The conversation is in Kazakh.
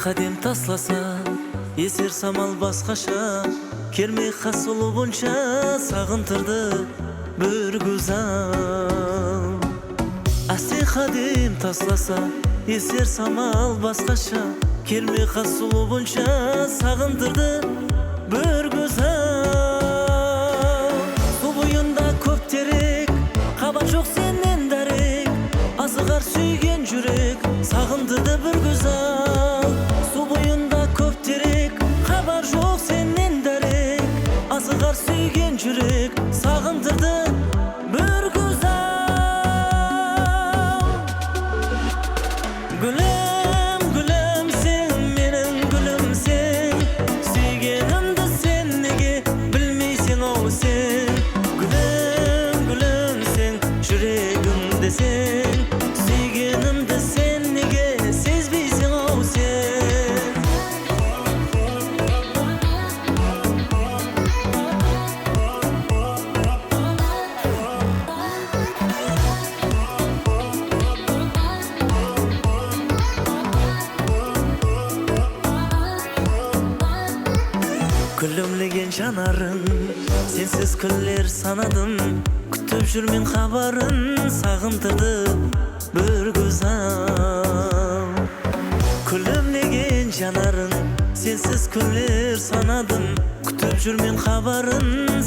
Kadem taslasa eser samal басқаша келмей қасылу бұнша сағынтырды бір güzel. Kadem taslasa eser samal басқаша келмей қасылу бұнша сағынтырды бір güzel. Су бойында көп терек, қабат жоқ сенен дәрек, асығар сүйген жүрек сағынтырды бір güzel. Су бойында көп терек, хабар жоқ сенен дәрек, асығар сүйген жүрек сағындырды бір güzel. Gülüm, gülüm sen, menin gülümsen, sүйгенімді sen неге білмейсің ау sen. Gülüm, gülüm sen, жүрегімді sen, sүйгенімді sen неге сезбейсің ау sen. Күлімлеген жанарын сенсіз күллер санадым, күтіп жүрмен хабарын сағындырды бір güzel. Күлімлеген жанарын сенсіз күллер санадым, күтіп жүрмен хабарын